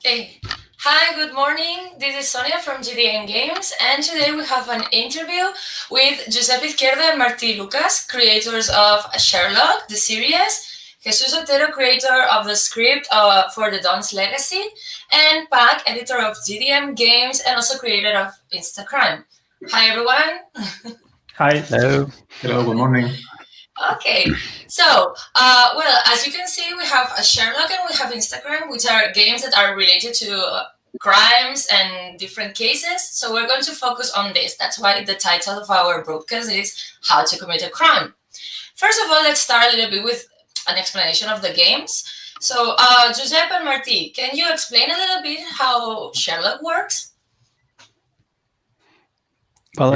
Okay. Hi, good morning. This is Sonia from GDN Games, and today we have an interview with Josep Izquierdo and Martí Lucas, creators of Sherlock, the series, Jesús Otero, creator of the script for The Dawn's Legacy, and Pak, editor of GDM Games and also creator of Instacrime. Hi, everyone. Hi. Hello. Hello, good morning. Okay, so, well, as you can see, we have a Sherlock and we have Instagram, which are games that are related to crimes and different cases. So we're going to focus on this. That's why the title of our broadcast is How to Commit a Crime. First of all, let's start a little bit with an explanation of the games. So, Giuseppe and Martí, can you explain a little bit how Sherlock works? Well,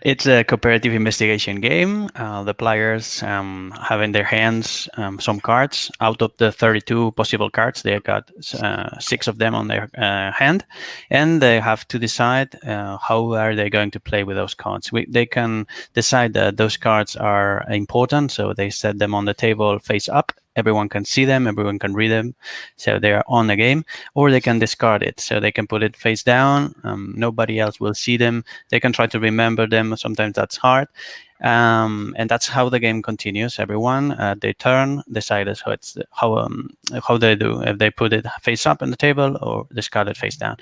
it's a cooperative investigation game. The players have in their hands some cards. Out of the 32 possible cards, they got 6 of them on their hand, and they have to decide how are they going to play with those cards. They can decide that those cards are important, so they set them on the table face up. Everyone can see them, everyone can read them, so they are on the game. Or they can discard it, so they can put it face down. Nobody else will see them. They can try to remember them. Sometimes that's hard. And that's how the game continues. Everyone their turn decides how they do, if they put it face up on the table or discard it face down.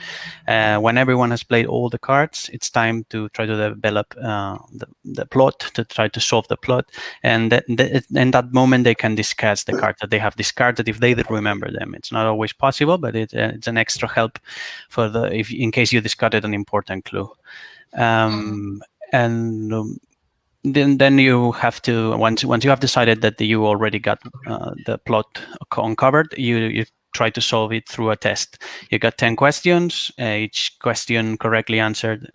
When everyone has played all the cards, it's time to try to develop the plot, to try to solve the plot. And in that moment, they can discuss the cards that they have discarded if they remember them. It's not always possible, but it's an extra help for if in case you discarded an important clue. Then you have to, once you have decided that you already got the plot uncovered, you try to solve it through a test. You got 10 questions. Each question correctly answered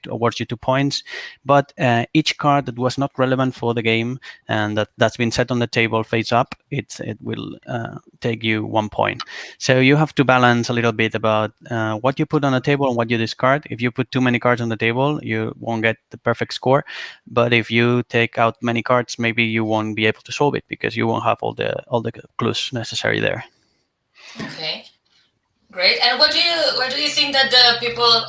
awards you 2 points. But each card that was not relevant for the game and that's been set on the table face up, it will take you 1 point. So you have to balance a little bit about what you put on the table and what you discard. If you put too many cards on the table, you won't get the perfect score. But if you take out many cards, maybe you won't be able to solve it because you won't have all the clues necessary there. Okay, great. And what do you think that the people?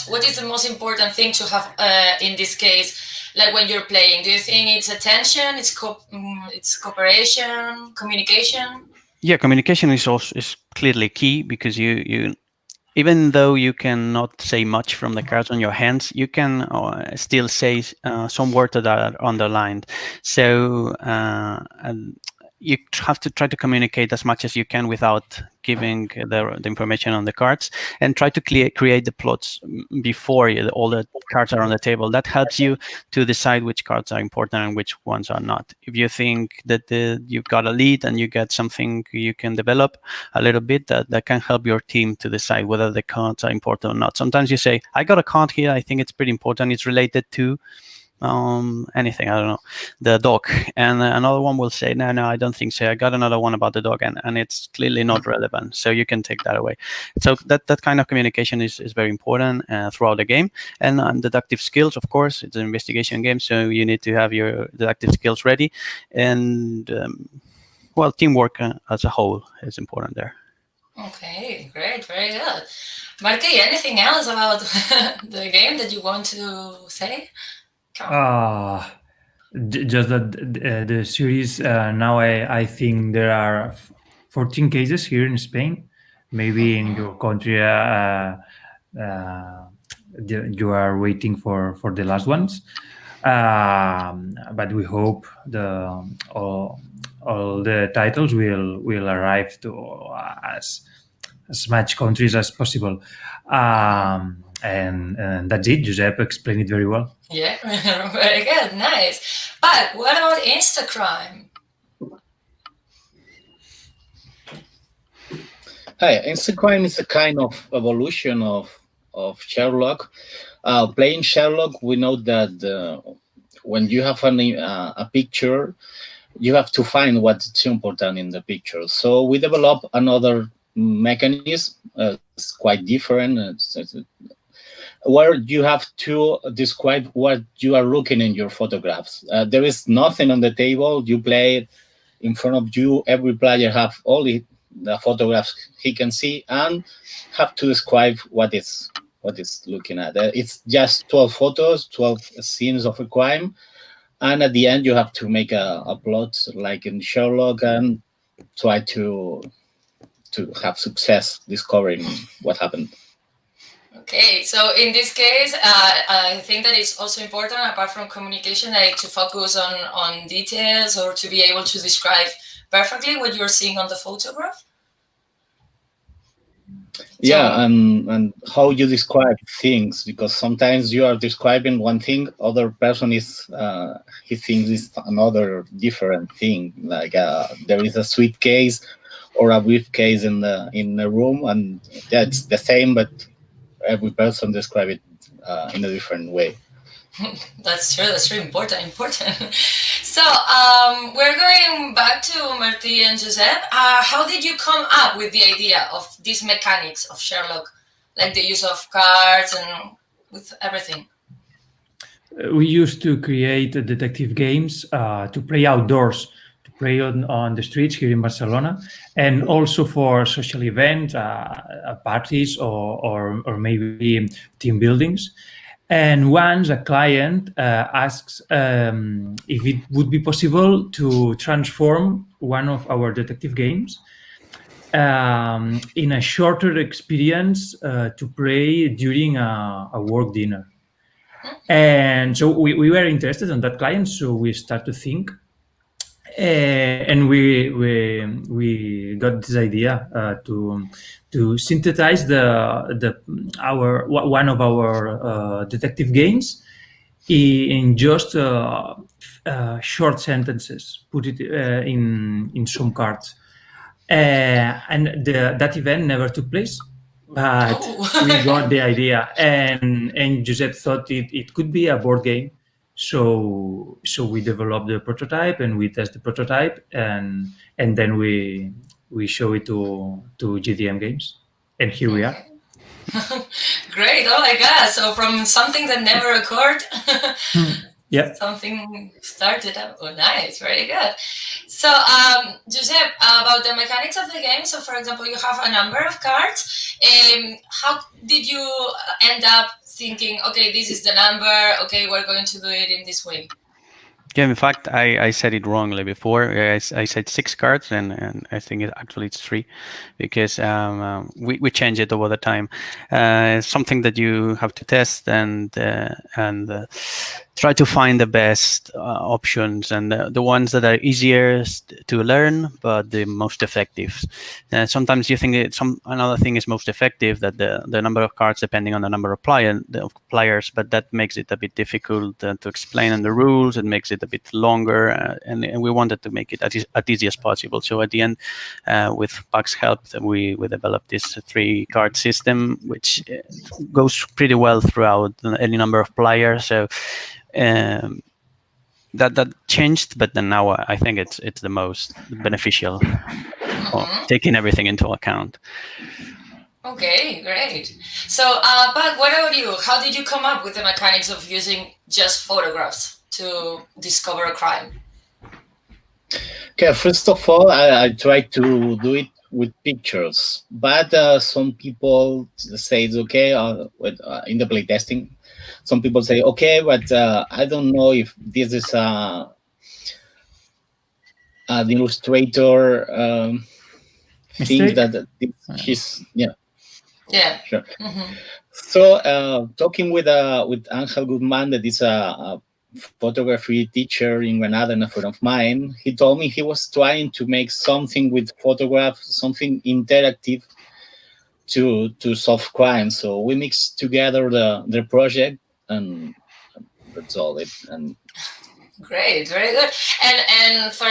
What is the most important thing to have in this case? Like when you're playing, do you think it's attention, it's cooperation, communication? Yeah, communication is clearly key because you even though you cannot say much from the cards on your hands, you can still say some words that are underlined. So you have to try to communicate as much as you can without giving the information on the cards, and try to create the plots before all the cards are on the table. That helps you to decide which cards are important and which ones are not. If you think that you've got a lead and you get something you can develop a little bit, that can help your team to decide whether the cards are important or not. Sometimes you say, I got a card here, I think it's pretty important, it's related to anything, I don't know, the dog, and another one will say, no, I don't think so, I got another one about the dog, and it's clearly not relevant, so you can take that away. So that kind of communication is very important throughout the game. And deductive skills, of course, it's an investigation game, so you need to have your deductive skills ready. And well, teamwork as a whole is important there. Okay, great, very good. Martí, anything else about the game that you want to say? Just that the series now, I think there are 14 cases here in Spain. Maybe in your country you are waiting for the last ones, but we hope all the titles will arrive to as much countries as possible. And that's it. Giuseppe explained it very well. Yeah, very good, nice. But what about Instacrime? Hi, Instacrime is a kind of evolution of Sherlock. Playing Sherlock, we know that when you have a picture, you have to find what's important in the picture. So we develop another mechanism. It's quite different. Where you have to describe what you are looking in your photographs. There is nothing on the table. You play it in front of you. Every player have only the photographs he can see, and have to describe what is looking at. It's just 12 photos, 12 scenes of a crime, and at the end you have to make a plot like in Sherlock and try to have success discovering what happened. Okay, so in this case, I think that it's also important, apart from communication, like to focus on details or to be able to describe perfectly what you're seeing on the photograph. Yeah, and how you describe things, because sometimes you are describing one thing, other person is he thinks it's another different thing. Like there is a suitcase or a briefcase in the room, and yeah, it's the same, but every person describe it in a different way. That's true. That's really important. So we're going back to Martí and Josep. How did you come up with the idea of these mechanics of Sherlock, like the use of cards and with everything? We used to create detective games to play outdoors, to play on the streets here in Barcelona, and also for social events, parties, or maybe team buildings. And once a client asks if it would be possible to transform one of our detective games in a shorter experience to play during a work dinner. And so we were interested in that client, so we start to think, and we got this idea to synthesize one of our detective games in just short sentences, put it in some cards, and that event never took place. But we got the idea, and Josep thought it could be a board game. So we developed the prototype and we test the prototype, and then we show it to GDM Games, and here we are. Great! Oh my God! So from something that never occurred, yeah, something started up. Oh, nice! Very good. So, Josep, about the mechanics of the game. So, for example, you have a number of cards. How did you end up thinking, okay, this is the number, okay, we're going to do it in this way? Yeah, in fact, I said it wrongly before. I said 6 cards, and I think it's 3, because we change it over the time. It's something that you have to test and try to find the best options and the ones that are easiest to learn, but the most effective. Sometimes you think another thing is most effective, that the number of cards depending on the number of players, but that makes it a bit difficult to explain in the rules. It makes it a bit longer, and we wanted to make it as easy as possible. So at the end, with Pak's help, we developed this 3-card system, which goes pretty well throughout any number of players. So that changed, but then now I think it's the most beneficial, taking everything into account. Okay, great. So, Pak, what about you? How did you come up with the mechanics of using just photographs to discover a crime? Okay, first of all, I tried to do it with pictures, but some people say it's okay in the playtesting. Some people say, okay, but I don't know if this is an illustrator thinks that she's, yeah. Yeah. Sure. So talking with Angel Guzman, that is a photography teacher in Granada and a friend of mine, he told me he was trying to make something with photographs, something interactive to solve crime. So we mixed together the project, and that's all it. And great, very good. And for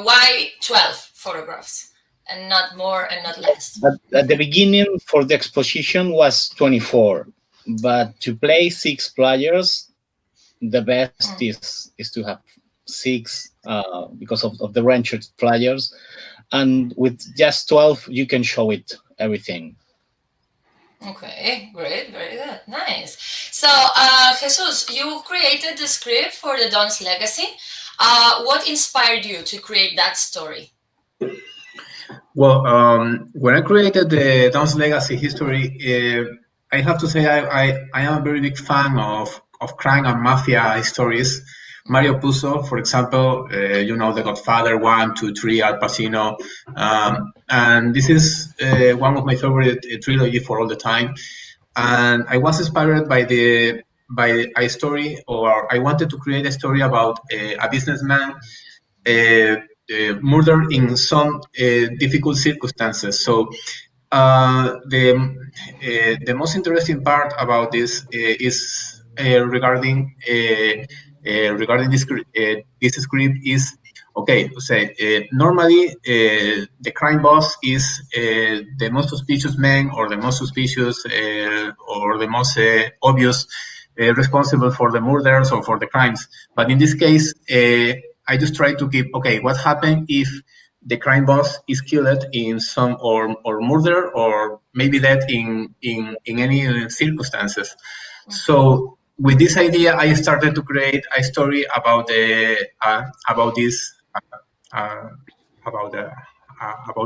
why 12 photographs and not more and not less? At the beginning, for the exposition was 24, but to play 6 players, the best is to have 6 because of the ranked players, and with just 12 you can show it everything. Okay, great, very good, nice. So, Jesus, you created the script for the Don's Legacy. What inspired you to create that story? Well, when I created the Dawn's Legacy history, I have to say I am a very big fan of crime and mafia stories. Mario Puzo, for example, The Godfather 1, 2, 3, Al Pacino, and this is one of my favorite trilogy for all the time. And I was inspired by a story, or I wanted to create a story about a businessman murdered in some difficult circumstances. So the most interesting part about this is regarding this script is okay. Say normally the crime boss is the most suspicious man or the most suspicious or the most obvious responsible for the murders or for the crimes. But in this case, I just try to keep okay. What happened if the crime boss is killed in some or murder or maybe dead in any circumstances. So with this idea, I started to create a story about this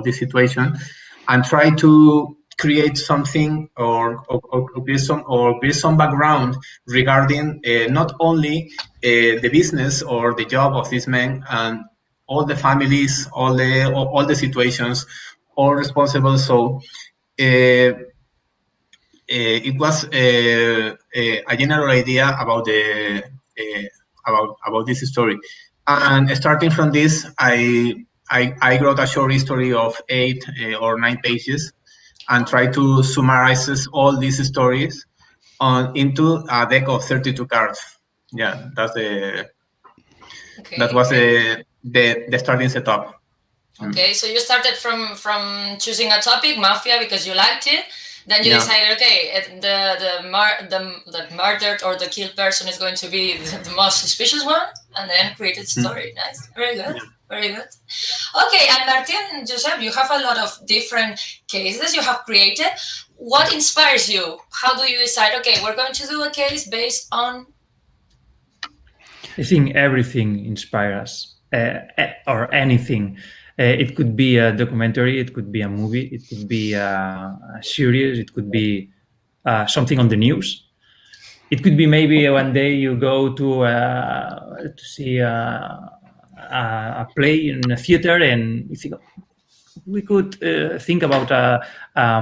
this situation, and try to create something or create some background regarding not only the business or the job of this man and all the families, all the situations, all responsible. So it was a general idea about the about this story, and starting from this, I wrote a short history of 8 or 9 pages, and try to summarize all these stories into a deck of 32 cards. Yeah, that was the starting setup. Okay, so you started from choosing a topic, mafia, because you liked it. Then you decided, okay, the murdered or the killed person is going to be the most suspicious one, and then created story. Nice, very good, very good. Okay, and Martí and Josep, you have a lot of different cases you have created. What inspires you? How do you decide, okay, we're going to do a case based on? I think everything inspires us, or anything. It could be a documentary, it could be a movie, it could be a series, it could be something on the news. It could be maybe one day you go to see a play in a theater, and you think we could think about a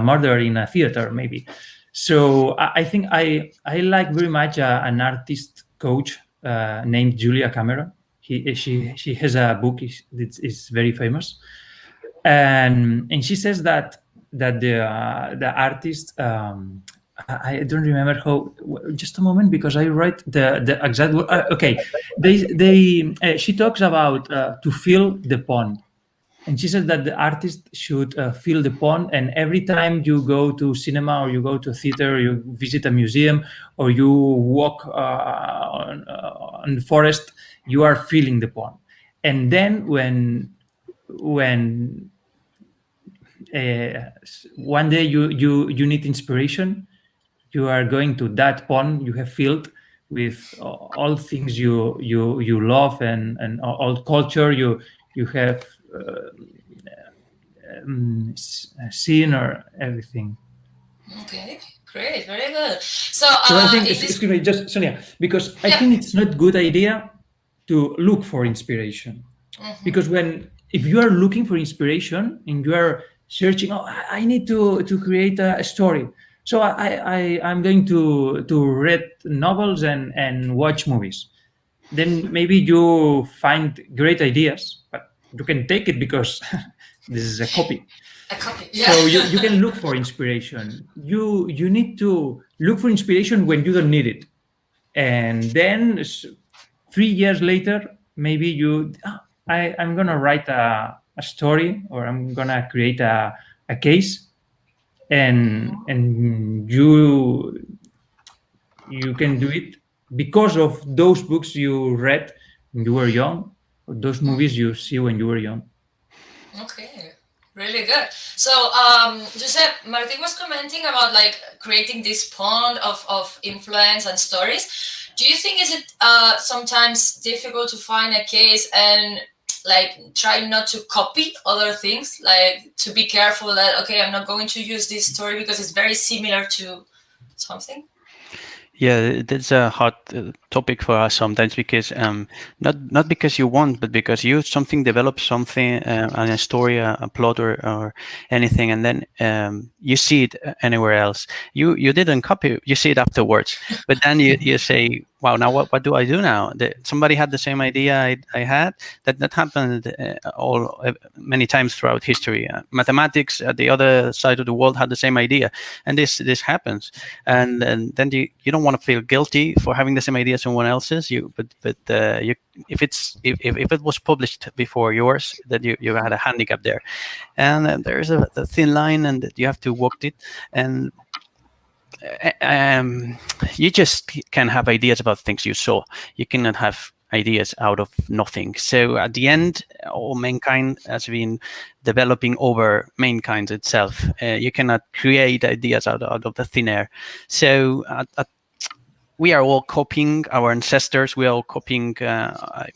murder in a theater, maybe. So I think I like very much an artist coach named Julia Cameron. She has a book that is very famous, and she says that the artist, I don't remember how. Just a moment, because I write the exact word. Okay, she talks about to fill the pond, and she says that the artist should fill the pond, and every time you go to cinema or you go to a theater, or you visit a museum, or you walk on the forest, you are filling the pond. And then when one day you need inspiration, you are going to that pond you have filled with all things you love and all culture you have seen, or everything. Okay, great, very good. So I think, excuse me, just Sonia, because I think it's not good idea to look for inspiration, because if you are looking for inspiration and you are searching, I need to create a story, so I'm going to read novels and watch movies. Then maybe you find great ideas, but you can take it because this is a copy. So you can look for inspiration. You need to look for inspiration when you don't need it, and then 3 years later, maybe I'm gonna write a story, or I'm gonna create a case, and you can do it because of those books you read when you were young, or those movies you see when you were young. Okay, really good. So Josep, Martí was commenting about like creating this pond of influence and stories. Do you think is it sometimes difficult to find a case and like try not to copy other things, like to be careful that, okay, I'm not going to use this story because it's very similar to something? Yeah, that's a hot topic for us sometimes, because not because you want, but because you something develops something and a story, a plot, or anything, and then you see it anywhere else. You didn't copy, you see it afterwards, but then you say, wow, now what do I do now? Somebody had the same idea I had. That happened many times throughout history. Mathematics at the other side of the world had the same idea, and this happens, and then you don't want to feel guilty for having the same idea as someone else's. If it was published before yours, that you had a handicap there, and there is a thin line, and you have to walk it, and you just can have ideas about things you saw. You cannot have ideas out of nothing. So at the end, all mankind has been developing over mankind itself. You cannot create ideas out of the thin air. So we are all copying our ancestors. We are all copying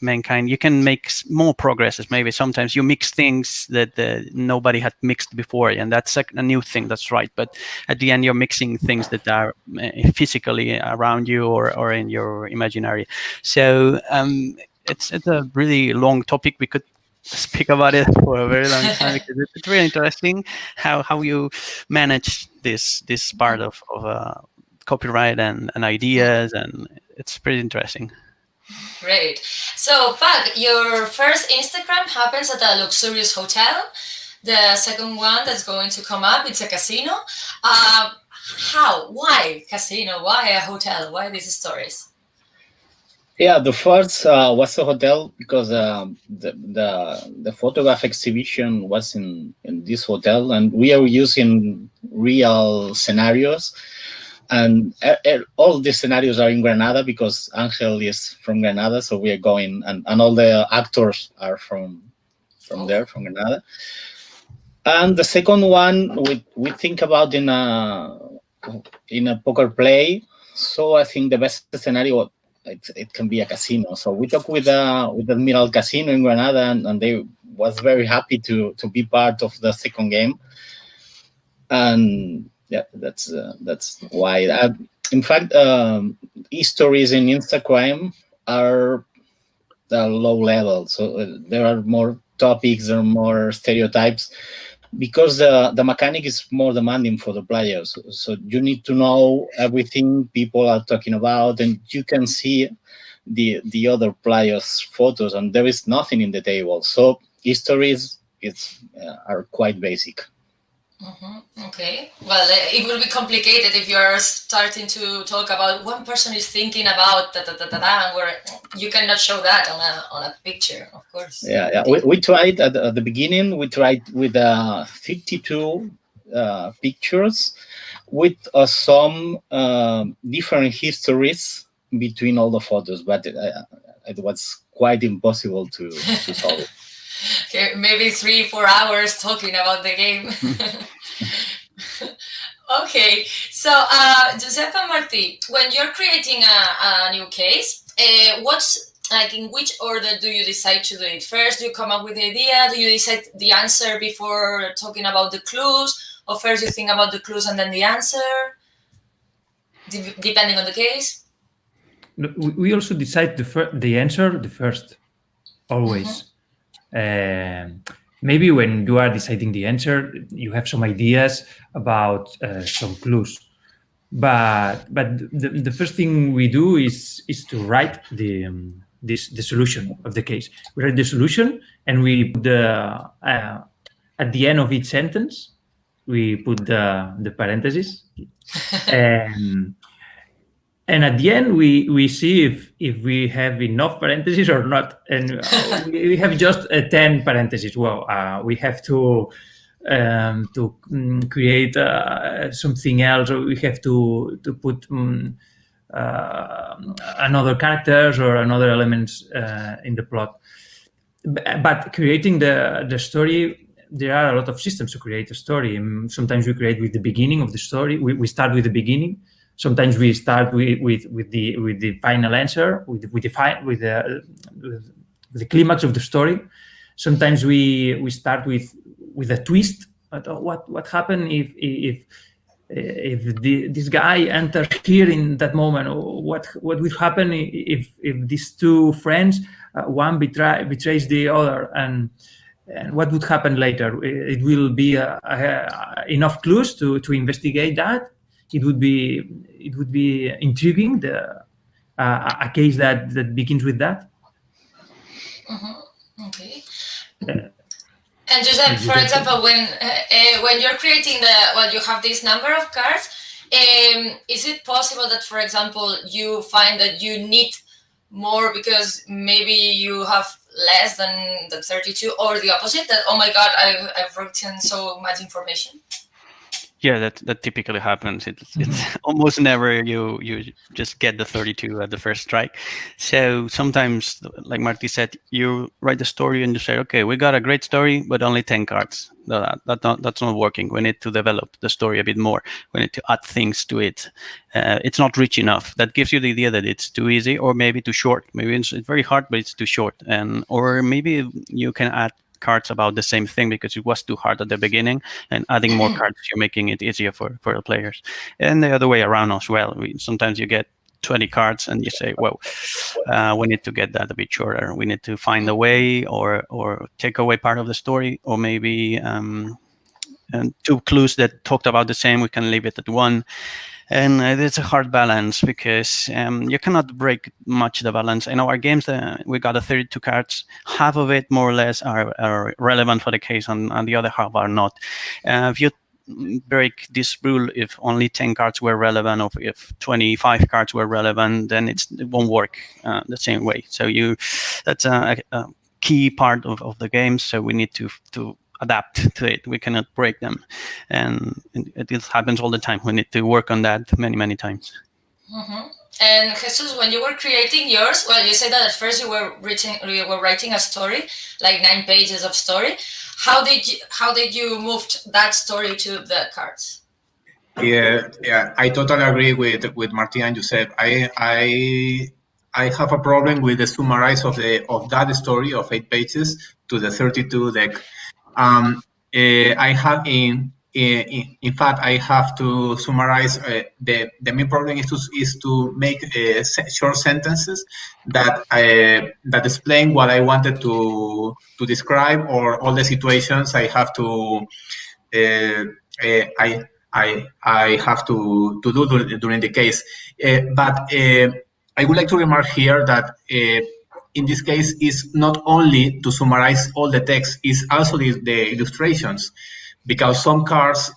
mankind. You can make small progresses. Maybe sometimes you mix things that nobody had mixed before, and that's a new thing. That's right. But at the end, you're mixing things that are physically around you or in your imaginary. So it's a really long topic. We could speak about it for a very long time, because it's really interesting how you manage this part of copyright and ideas, and it's pretty interesting. Great. So, Pak, your first Instagram happens at a luxurious hotel. The second one that's going to come up, it's a casino. How? Why casino? Why a hotel? Why these stories? Yeah, the first was a hotel because the photograph exhibition was in this hotel, and we are using real scenarios. And all the scenarios are in Granada because Angel is from Granada, so we are going, and all the actors are from there, from Granada. And the second one we think about in a poker play. So I think the best scenario it can be a casino. So we talked with Admiral Casino in Granada, and they was very happy to be part of the second game. And yeah, that's why. In fact, histories in Instacrime are low level, so there are more topics or more stereotypes, because the mechanic is more demanding for the players. So you need to know everything people are talking about, and you can see the other players' photos, and there is nothing in the table. So histories are quite basic. Okay. Well, it will be complicated if you are starting to talk about one person is thinking about and where you cannot show that on a picture, of course. Yeah. We tried at the beginning. We tried with 52 pictures with some different histories between all the photos, but it was quite impossible to solve it. Okay, maybe 3-4 hours talking about the game. Okay, so Josep and Martí, when you're creating a new case, what's like, in which order do you decide to do it? First, you come up with the idea. Do you decide the answer before talking about the clues, or first you think about the clues and then the answer, depending on the case? We also decide the answer the first, always. Maybe when you are deciding the answer, you have some ideas about some clues, but the first thing we do is to write the solution of the case. We write the solution, and we put at the end of each sentence we put the parentheses, and at the end, we see if we have enough parentheses or not. And we have just 10 parentheses. Well, we have to create something else, or we have to put another characters or another elements in the plot. But creating the story, there are a lot of systems to create a story. Sometimes we create with the beginning of the story. We start with the beginning. Sometimes we start with the final answer, with the climax of the story. sometimes we start with a twist. But what happened if this guy enters here in that moment? What would happen if these two friends, one betrays the other, and what would happen later? It will be enough clues to investigate that. It would be intriguing. A case that begins with that. Okay. And Josep, for example, when you're creating you have this number of cards. Is it possible that, for example, you find that you need more because maybe you have less than the 32, or the opposite, that, oh my God, I've written so much information? Yeah, that typically happens. It's almost never you just get the 32 at the first strike. So sometimes, like Martí said, you write the story and you say, okay, we got a great story, but only 10 cards. That's not working. We need to develop the story a bit more. We need to add things to it. It's not rich enough. That gives you the idea that it's too easy, or maybe too short. Maybe it's very hard, but it's too short. Or maybe you can add cards about the same thing because it was too hard at the beginning, and adding more cards, you're making it easier for the players. And the other way around as well. Sometimes you get 20 cards and you say, well, we need to get that a bit shorter. We need to find a way or take away part of the story, or maybe and two clues that talked about the same, we can leave it at one. And it's a hard balance because you cannot break much the balance. In our games, we got 32 cards. Half of it, more or less, are relevant for the case, and the other half are not. If you break this rule, if only 10 cards were relevant, or if 25 cards were relevant, then it won't work the same way. So that's a key part of the game. So we need to adapt to it. We cannot break them, and it happens all the time. We need to work on that many times. And Jesus, when you were creating yours, well, you said that at first you were writing a story, like 9 pages of story. How did you move that story to the cards? Yeah, I totally agree with Martí and Josep. I have a problem with the summarize of that story of 8 pages to the 32 deck. I have in fact, I have to summarize. The main problem is to make short sentences that explain what I wanted to describe, or all the situations I have to I have to do during the case. But I would like to remark here that in this case, is not only to summarize all the text, is also the illustrations, because some cards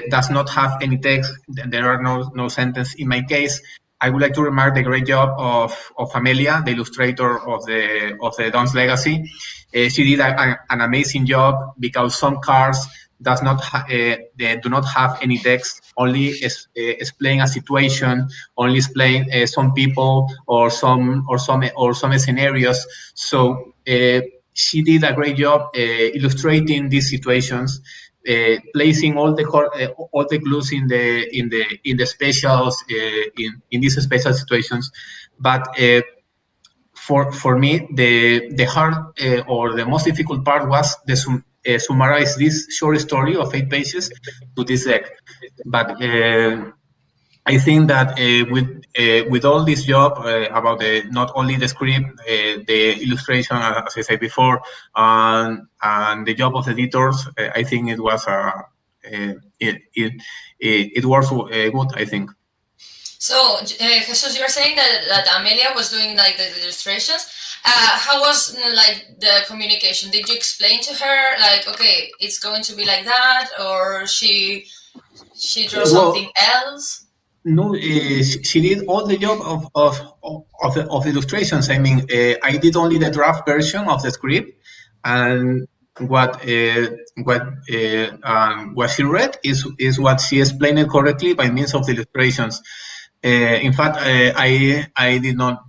does not have any text. There are no sentence. In my case, I would like to remark the great job of Amelia, the illustrator of the Dawn's Legacy. She did an amazing job, because some cards they do not have any text, only explain a situation, only explain some people or some scenarios. So she did a great job illustrating these situations, placing all the clues in the specials in these special situations. But for me, the hard or the most difficult part was summarize this short story of 8 pages to this deck. But I think that with all this job about not only the script, the illustration, as I said before, and the job of the editors, I think it was it was good, I think. So, Jesus, you're saying that Amelia was doing like the illustrations. How was like the communication? Did you explain to her like, okay, it's going to be like that, or she drew something else? No, she did all the job of illustrations. I mean, I did only the draft version of the script, and what she read is what she explained it correctly by means of the illustrations. In fact, I did not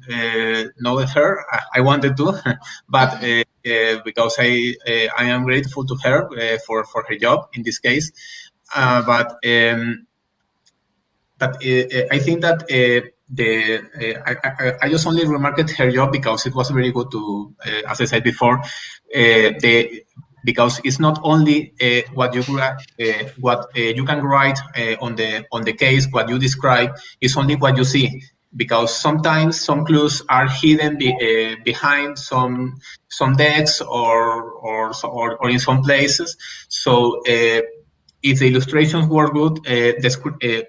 know her. I wanted to, but because I am grateful to her for her job in this case. But I think that I just only remarked her job because it was very good to, as I said before, because it's not only what you can write on the case, what you describe, it's only what you see. Because sometimes some clues are hidden behind some decks or in some places. So if the illustrations work good,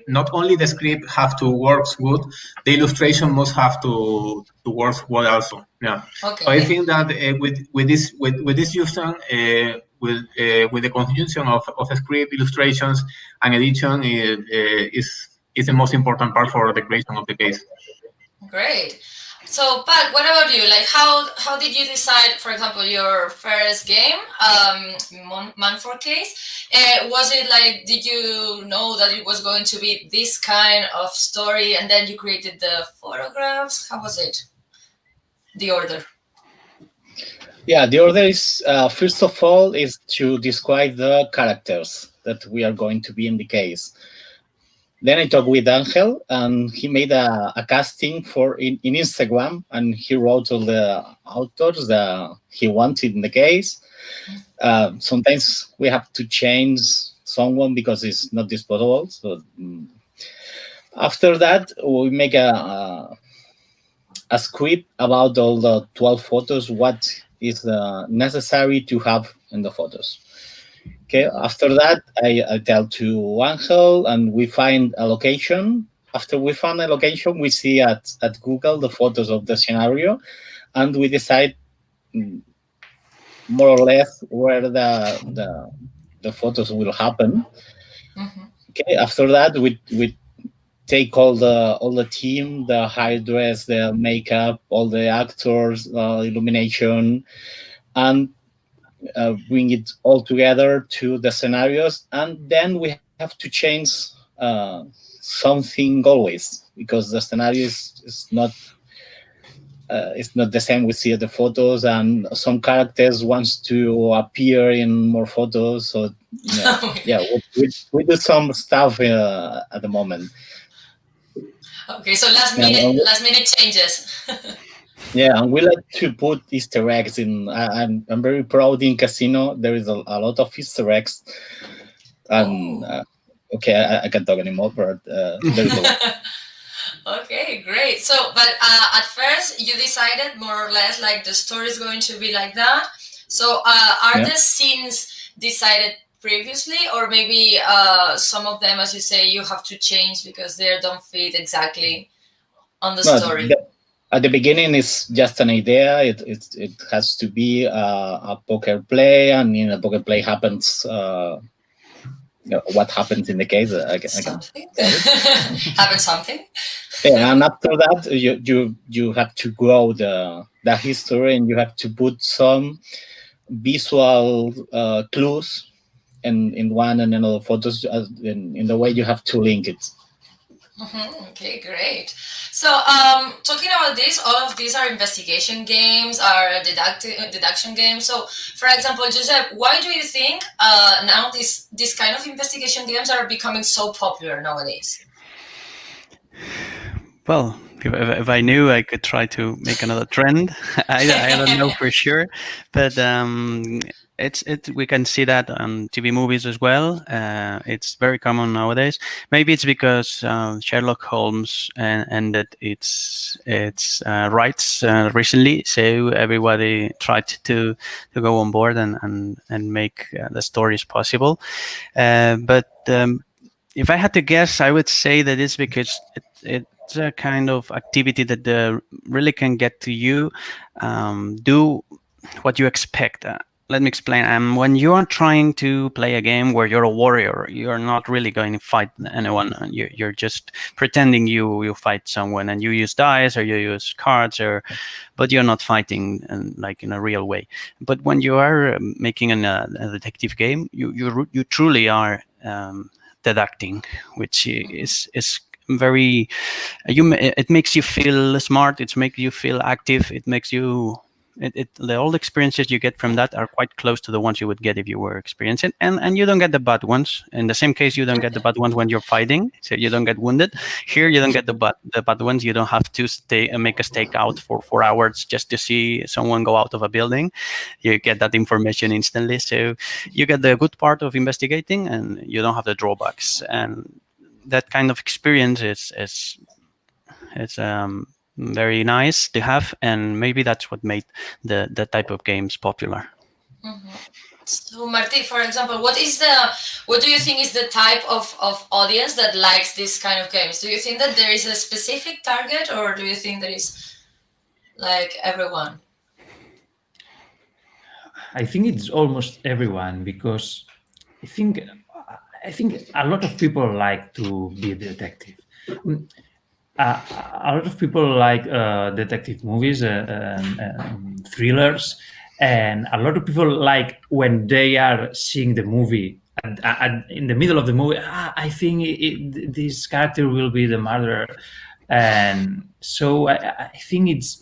not only the script have to work good, the illustration must have to work well also. Yeah. Okay. So I think that with this using with the conjunction of script, illustrations, and edition is the most important part for the creation of the case. Great. So, Pak, what about you? Like, how did you decide, for example, your first game, Man4 case? Was it like, did you know that it was going to be this kind of story, and then you created the photographs? How was it? The order? Yeah, the order is, first of all, is to describe the characters that we are going to be in the case. Then I talked with Angel, and he made a casting in Instagram, and he wrote all the authors that he wanted in the case. Sometimes we have to change someone because it's not disposable. So after that, we make a script about all the 12 photos, what is necessary to have in the photos. Okay, after that, I tell to Angel, and we find a location. After we found a location, we see at Google the photos of the scenario, and we decide more or less where the photos will happen. Mm-hmm. Okay, after that, we take all the team, the hairdress, the makeup, all the actors, illumination, and bring it all together to the scenarios, and then we have to change something always, because the scenario is not it's not the same. We see the photos, and some characters wants to appear in more photos. So yeah, we do some stuff at the moment. Okay, so last minute changes. Yeah, and we like to put Easter eggs in. I'm very proud in Casino. There is a lot of Easter eggs. And okay, I can't talk anymore, but there is a lot. Okay, great. So, but at first you decided more or less like the story is going to be like that. So, are the scenes decided previously, or maybe some of them, as you say, you have to change because they don't fit exactly on the story? At the beginning, it's just an idea. It has to be a poker play, and in a poker play happens what happens in the case. Something happens. Something. Yeah, and after that, you have to grow the history, and you have to put some visual clues in one and another photos in the way you have to link it. Mm-hmm. Okay, great. So, talking about this, all of these are investigation games, are deduction games. So, for example, Josep, why do you think now this kind of investigation games are becoming so popular nowadays? Well, if I knew, I could try to make another trend. I don't know for sure, but we can see that on TV movies as well. It's very common nowadays. Maybe it's because Sherlock Holmes ended its rights recently, so everybody tried to go on board and make the stories possible. But if I had to guess, I would say that it's because it's a kind of activity that really can get to you, do what you expect. Let me explain. When you are trying to play a game where you're a warrior, you're not really going to fight anyone. You're just pretending you fight someone, and you use dice or you use cards, but you're not fighting like in a real way. But when you are making a detective game, you truly are deducting, which is very it makes you feel smart, it makes you feel active, it makes you All the experiences you get from that are quite close to the ones you would get if you were experiencing, and you don't get the bad ones. In the same case, you don't get the bad ones when you're fighting, so you don't get wounded. Here, you don't get the bad ones. You don't have to make a stakeout for 4 hours just to see someone go out of a building. You get that information instantly, so you get the good part of investigating, and you don't have the drawbacks. And that kind of experience is very nice to have, and maybe that's what made the type of games popular. So Martí, for example, what do you think is the type of audience that likes this kind of games? Do you think that there is a specific target, or do you think there is like everyone? I think it's almost everyone, because I think a lot of people like to be a detective. A lot of people like detective movies and thrillers, and a lot of people like when they are seeing the movie in the middle of the movie, I think this character will be the murderer, and so I think it's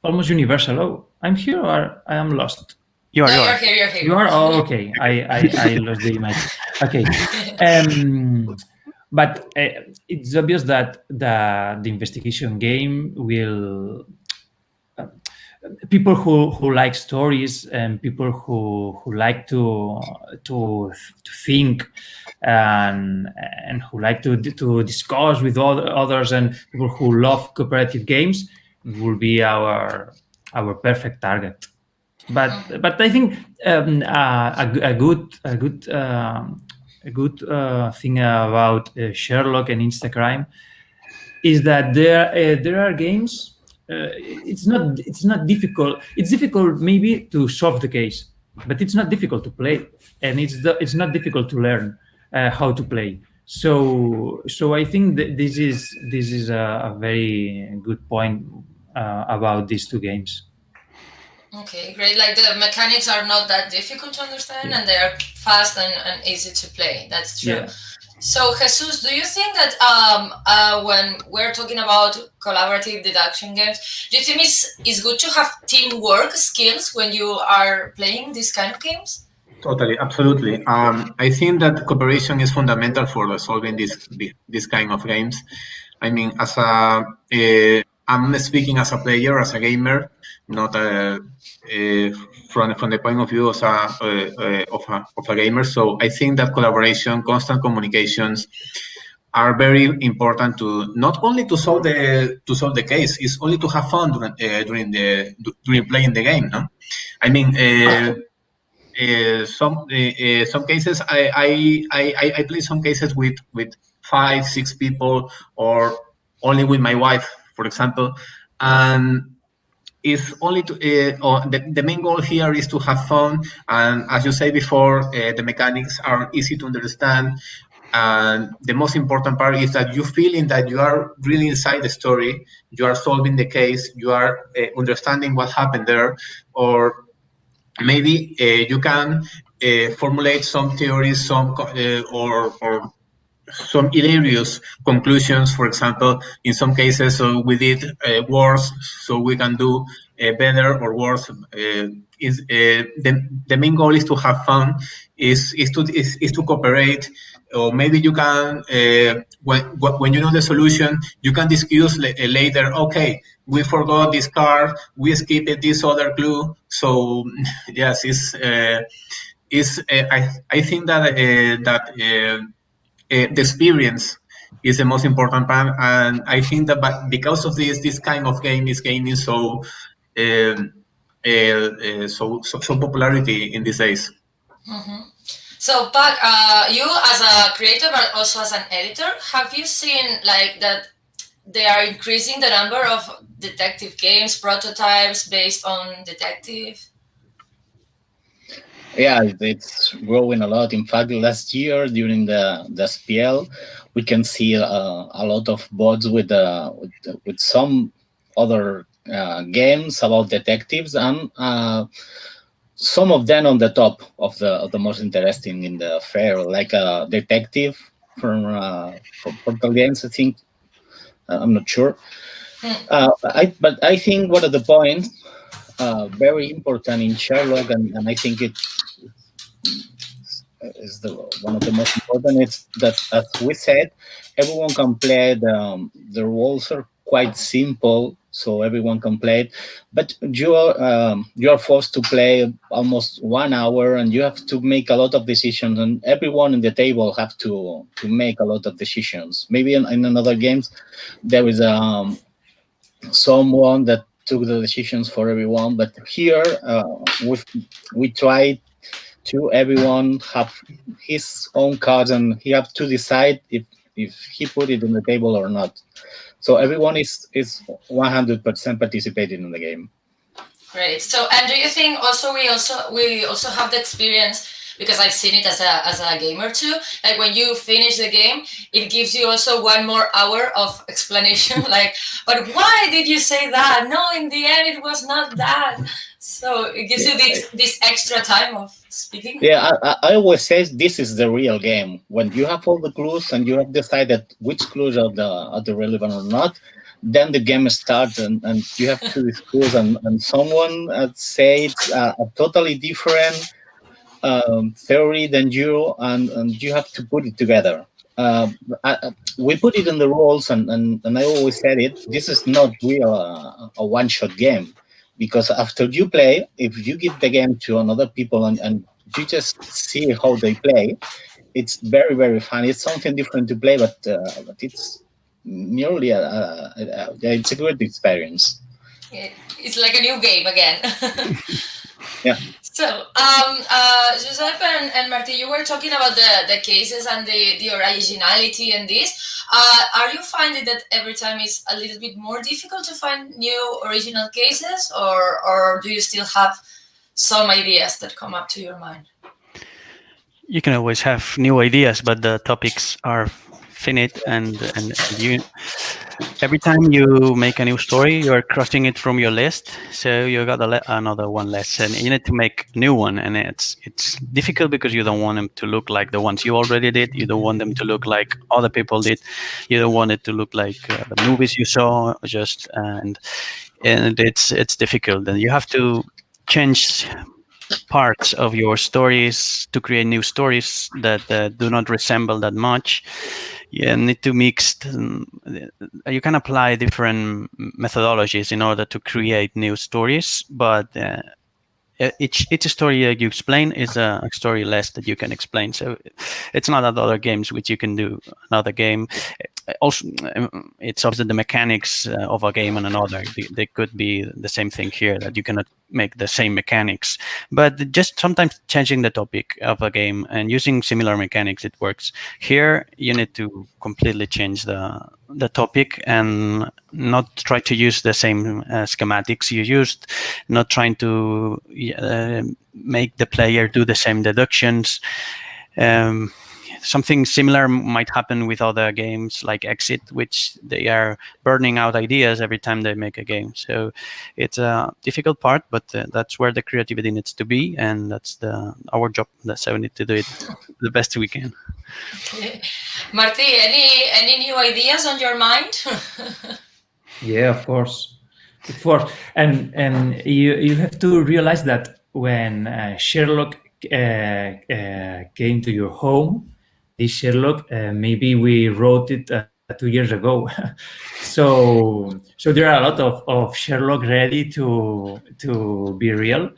almost universal. Oh, I'm here, or I am lost. You're here. You are? Oh, okay. I lost the image. Okay. But it's obvious that the investigation game will people who like stories, and people who like to think, and who like to discuss with others, and people who love cooperative games will be our perfect target. But I think a good thing about Sherlock and Instacrime is that there are games. It's not difficult. It's difficult maybe to solve the case, but it's not difficult to play, and it's not difficult to learn how to play. So I think that this is a very good point about these two games. Okay, great. Like the mechanics are not that difficult to understand, and they are fast and easy to play. That's true. Yeah. So, Jesus, do you think that when we're talking about collaborative deduction games, do you think it's good to have teamwork skills when you are playing these kind of games? Totally, absolutely. I think that cooperation is fundamental for solving this kind of games. I mean, I'm speaking as a player, as a gamer, not from the point of view of a gamer. So I think that collaboration, constant communications are very important to not only to solve the case, it's only to have fun during playing the game. No, I mean. Some cases I play some cases with 5-6 people, or only with my wife, for example, and it's only to the main goal here is to have fun, and as you say before, the mechanics are easy to understand, and the most important part is that you feeling that you are really inside the story, you are solving the case, you are understanding what happened there, or maybe you can formulate some theories, or some hilarious conclusions. For example, in some cases, so we did worse, so we can do better or worse. The main goal is to have fun, is to cooperate, or maybe you can when you know the solution, you can discuss later. Okay, we forgot this card, we skipped this other clue. So yes, I think that the experience is the most important part, and I think that because of this kind of game is gaining so popularity in these days. So, Pak, you as a creator but also as an editor, have you seen like that they are increasing the number of detective games, prototypes based on detective? Yeah, it's growing a lot. In fact, last year during the SPL, we can see a lot of bots with some other games about detectives, and some of them on the top of the most interesting in the fair, like a detective from Portal Games, I think. I'm not sure. But I think one of the points very important in Sherlock, and I think it is one of the most important. It's that, as we said, everyone can play it. The rules are quite simple, so everyone can play it. But you are forced to play almost 1 hour, and you have to make a lot of decisions. And everyone in the table have to make a lot of decisions. Maybe in another games, there is someone that took the decisions for everyone, but here we try to everyone have his own cards, and he have to decide if he put it on the table or not. So everyone is 100% participating in the game. Great. So, and do you think we also have the experience, because I've seen it as a gamer too, like when you finish the game, it gives you also 1 more hour of explanation, like, but why did you say that? No, in the end it was not that. So it gives you this extra time of speaking. Yeah, I always say this is the real game. When you have all the clues and you have decided which clues are the relevant or not, then the game starts, and you have to discuss, and someone say it's a totally different theory than you, and you have to put it together. We put it in the rules, and I always said it. This is not real a one-shot game, because after you play, if you give the game to another people and you just see how they play, it's very, very fun. It's something different to play, but it's nearly it's a good experience. It's like a new game again. Yeah. So, Josep and Martí, you were talking about the cases and the originality and this. Are you finding that every time is a little bit more difficult to find new original cases, or do you still have some ideas that come up to your mind? You can always have new ideas, but the topics are finite, and you every time you make a new story, you are crossing it from your list, so you got another one less, and you need to make a new one, and it's difficult because you don't want them to look like the ones you already did. You don't want them to look like other people did. You don't want it to look like the movies you saw, just and it's difficult, and you have to change parts of your stories to create new stories that do not resemble that much. You need to mix. You can apply different methodologies in order to create new stories, but each story that you explain is a story less that you can explain. So it's not at other games which you can do another game. Also, it's obviously the mechanics of a game and another. They could be the same thing here, that you cannot make the same mechanics, but just sometimes changing the topic of a game and using similar mechanics, it works. Here, you need to completely change the topic and not try to use the same schematics you used, not trying to make the player do the same deductions. Something similar might happen with other games like Exit, which they are burning out ideas every time they make a game. So it's a difficult part, but that's where the creativity needs to be, and that's our job. So we need to do it the best we can. Martí, any new ideas on your mind? Yeah, of course. And you have to realize that when Sherlock came to your home, this Sherlock, maybe we wrote it 2 years ago. so there are a lot of Sherlock ready to be real,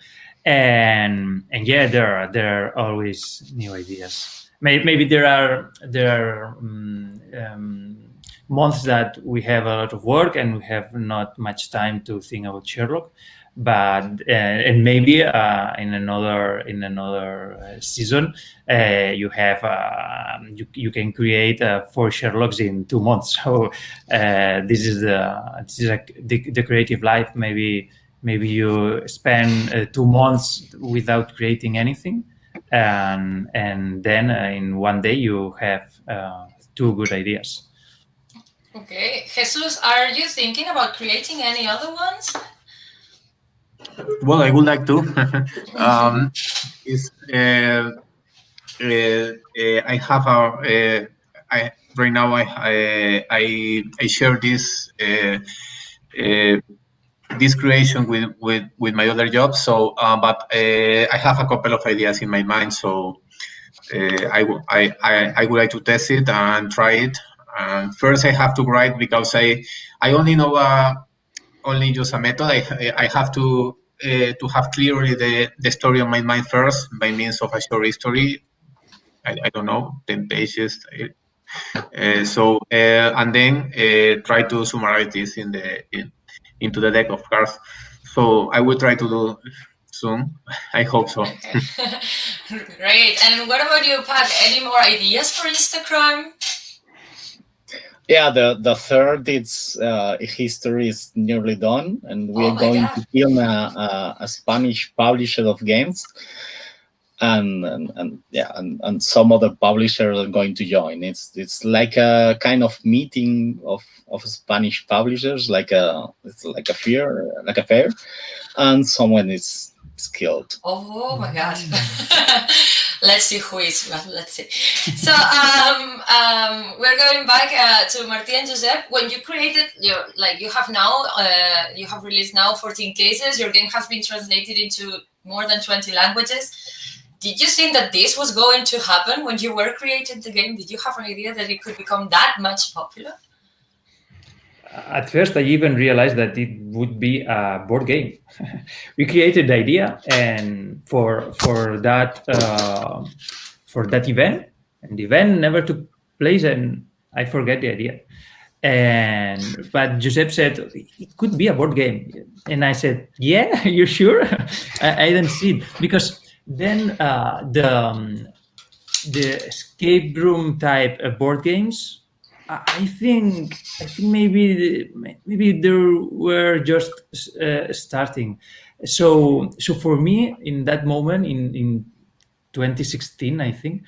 and yeah, there are always new ideas. Maybe there are months that we have a lot of work and we have not much time to think about Sherlock, but and maybe in another season you have you can create 4 Sherlocks in 2 months. So this is the creative life. Maybe you spend 2 months without creating anything, and then in one day you have 2 good ideas. Okay, Jesus, are you thinking about creating any other ones? Well, I would like to. I have right now I share this this creation with my other job. So, but I have a couple of ideas in my mind. So I would like to test it and try it. First, I have to write because I only know only use a method. I have to have clearly the story on my mind first by means of a short history. I don't know, 10 pages. And then try to summarize this into the deck of cards. So I will try to do soon. I hope so. Okay. Great. And what about you, Pak? Any more ideas for Instacrime? Yeah, the third history is nearly done, and we are going to film a Spanish publisher of games, and some other publishers are going to join. It's like a kind of meeting of Spanish publishers, it's like a fair, and someone is killed. Oh my God. Let's see who is. Well, let's see. So we're going back to Martí and Josep. When you created you have released now 14 cases. Your game has been translated into more than 20 languages. Did you think that this was going to happen when you were creating the game? Did you have an idea that it could become that much popular? At first, I even realized that it would be a board game. We created the idea, and for that event, and the event never took place, and I forget the idea. But Josep said it could be a board game, and I said, "Yeah, you're sure?" I didn't see it because then the escape room type board games. I think maybe they were just starting. So for me, in that moment, in 2016, I think,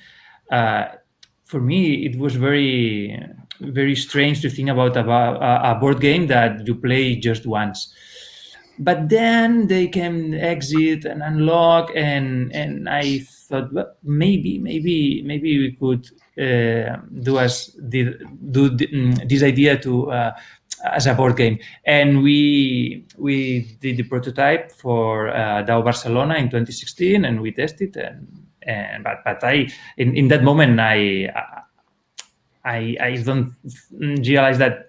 for me it was very very strange to think about a board game that you play just once. But then they can exit and unlock, and I thought, well, maybe we could do this idea to as a board game, and we did the prototype for DAO Barcelona in 2016, and we tested, but in that moment I don't realize that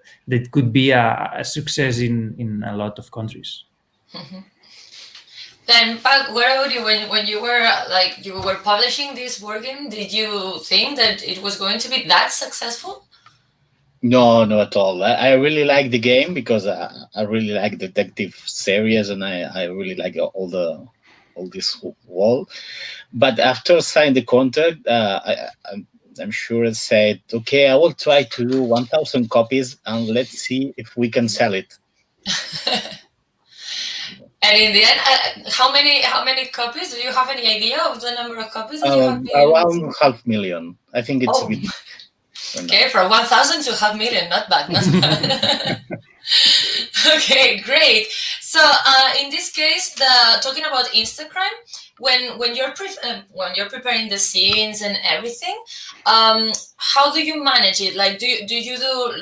could be a success in a lot of countries. Mm-hmm. Then, Pak, where about you when you were publishing this board game? Did you think that it was going to be that successful? No, not at all. I really like the game because I really like detective series, and I really like all this world. But after signing the contract, I'm sure it said, okay, I will try to do 1,000 copies, and let's see if we can sell it. And in the end, how many copies? Do you have any idea of the number of copies that you have been? Around 500,000. I think it's a bit. Okay, from 1,000 to 500,000, not bad, not bad. Okay, great. So in this case, talking about Instacrime, when you're preparing the scenes and everything, how do you manage it? Like, do you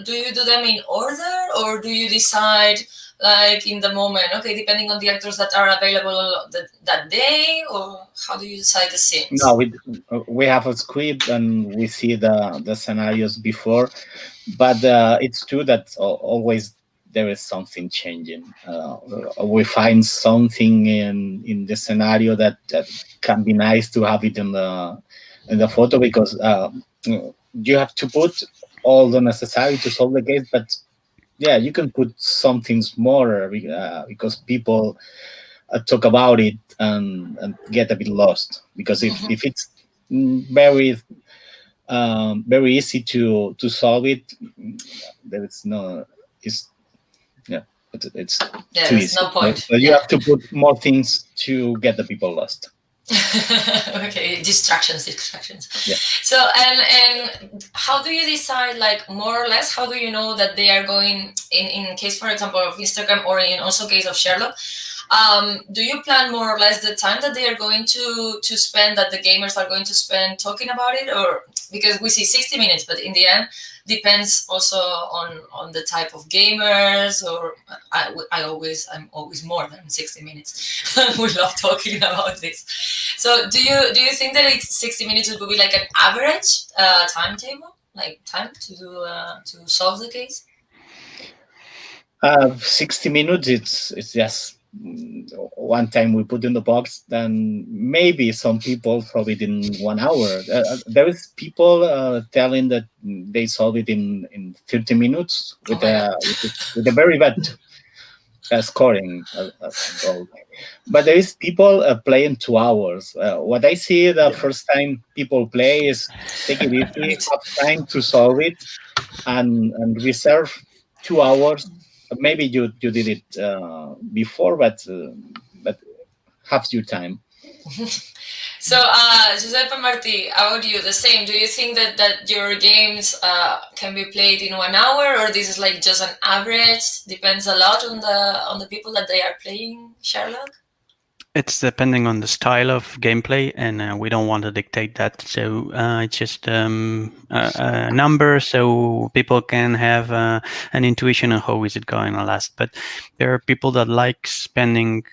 do them in order, or do you decide like in the moment? Okay, depending on the actors that are available that day, or how do you decide the scenes? No, we have a script and we see the scenarios before, but it's true that always there is something changing. We find something in the scenario that can be nice to have it in the photo, because you have to put all the necessary to solve the case, but yeah, you can put some things more because people talk about it and get a bit lost. Because if it's very easy to solve it, there is no. It's too easy. No point. So you have to put more things to get the people lost. Okay, distractions. Yeah. So and how do you decide, like, more or less, how do you know that they are going in case, for example, of Instacrime, or in also case of Sherlock? Do you plan more or less the time that they are going to spend, that the gamers are going to spend talking about it, or because we see 60 minutes, but in the end depends also on the type of gamers, or I'm always more than 60 minutes. We love talking about this. So do you think that it's 60 minutes would be like an average timetable, like time to do to solve the case? 60 minutes, it's just one time we put in the box, then maybe some people solve it in 1 hour. There is people telling that they solve it in 30 minutes with a very bad scoring goal. But there is people playing 2 hours. What I see the first time people play is take it easy, have time to solve it, and reserve 2 hours. Maybe you did it before, but have your time. So, Josep and Martí, how about you? The same. Do you think that your games can be played in 1 hour, or this is like just an average? Depends a lot on the people that they are playing Sherlock. It's depending on the style of gameplay, and we don't want to dictate that. So it's just a number, so people can have an intuition on how is it going to last. But there are people that like spending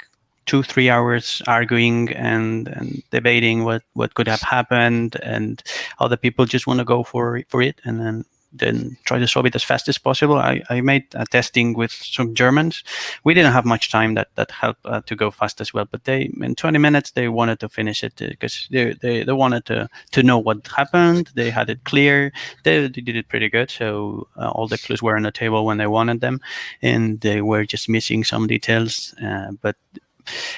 2-3 hours arguing and debating what could have happened, and other people just want to go for it and then try to solve it as fast as possible. I made a testing with some Germans. We didn't have much time that helped to go fast as well, but they in 20 minutes they wanted to finish it because they wanted to know what happened. They had it clear. They did it pretty good. So all the clues were on the table when they wanted them, and they were just missing some details. But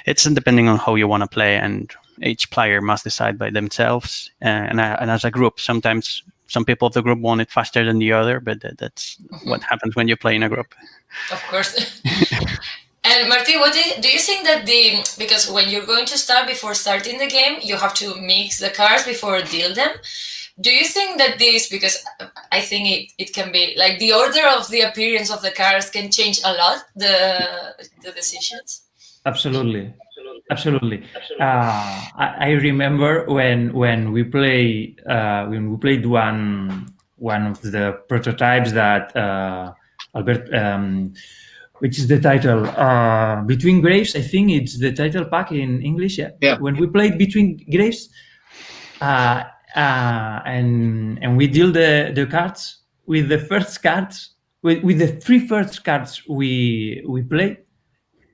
it's depending on how you want to play, and each player must decide by themselves. And as a group, sometimes some people of the group want it faster than the other, but that's what happens when you play in a group. Of course. And Martí, what do you think that because when you're going to start, before starting the game, you have to mix the cards before deal them. Do you think that because I think it can be like the order of the appearance of the cards can change a lot the decisions? Absolutely. I remember when we played one of the prototypes that Albert, which is the title Between Graves. I think it's the title, Pak, in English. Yeah. When we played Between Graves, and we deal the cards with the first cards with the 3 first cards we played.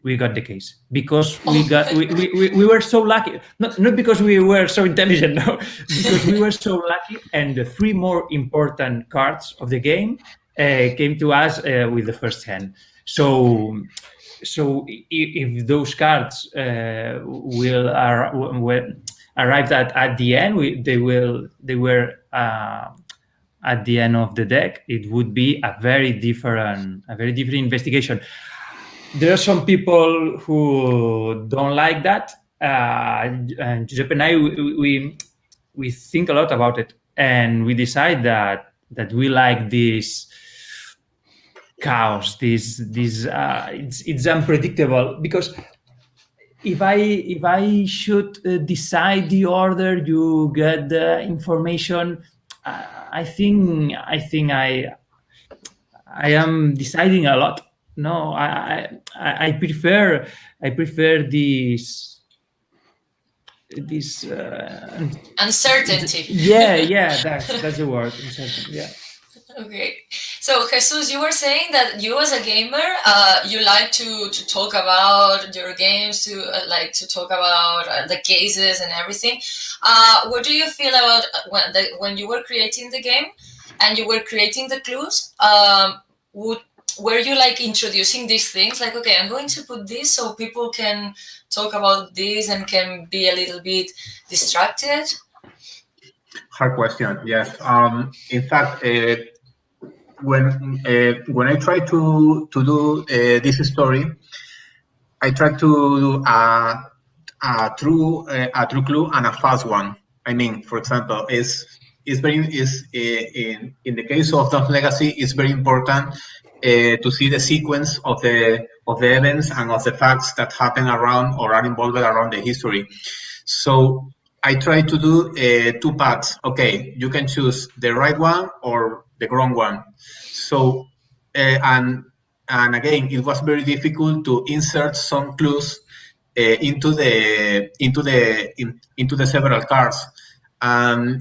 We got the case because we were so lucky. Not because we were so intelligent, no, because we were so lucky. And the 3 more important cards of the game came to us with the first hand. So if those cards will arrive at the end, they were at the end of the deck. It would be a very different investigation. There are some people who don't like that, and Josep and I, we think a lot about it, and we decide that we like this chaos. It's unpredictable, because if I should decide the order you get the information, I think I am deciding a lot. No, I prefer this uncertainty. Yeah, that's the word. Uncertainty. Yeah. Okay, so Jesus, you were saying that you as a gamer, you like to talk about your games, to talk about the cases and everything. What do you feel about when you were creating the game and you were creating the clues? Were you like introducing these things, like, okay, I'm going to put this so people can talk about this and can be a little bit distracted? Hard question. Yes. In fact, when I try to do this story, I try to do a true clue and a false one. I mean, for example, in the case of Dawn's Legacy, it's very important to see the sequence of the events and of the facts that happen around or are involved around the history. So I try to do 2 paths. Okay, you can choose the right one or the wrong one. So, and again, it was very difficult to insert some clues into the several cards.